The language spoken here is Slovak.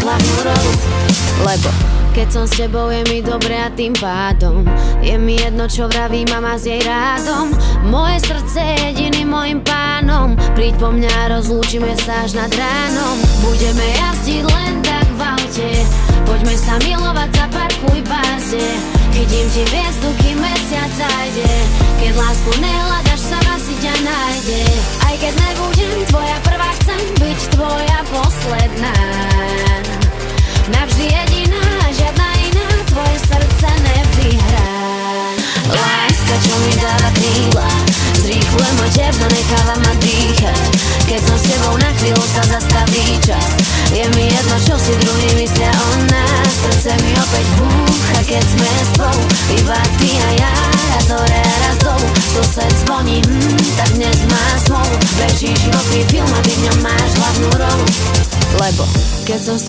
hlavnú rolu. Lebo keď som s tebou, je mi dobre a tým pádom je mi jedno, čo vraví mama s jej rádom. Moje srdce je jediným mojim pánom. Príď po mňa, rozlúčime sa až nad ránom. Budeme jazdiť len tak v aute, poďme sa milovať, zaparkuj báze. Chytím ti hviezdu, kým mesiac zajde. Keď lásku nehľadaš, sama si ťa nájde. Aj keď nebudem tvoja prvá, chcem byť tvoja posledná. Navždy jediná, žiadna iná, tvoje srdce nevyhrá. Láska, čo mi dáva kríla, zrýchluje môj tepno, necháva ma dýchať. Keď som s tebou, na chvíľu sa zastaví čas. Je mi jedno, čo si druhý myslia o nás. Srdce mi opäť búcha, keď sme spolu, iba ty a ja, raz hore a raz dolu. Sused zvoní, tak dnes má smolu. Beží životný film a ty v ňom máš hlavnú rolu. Lebo keď som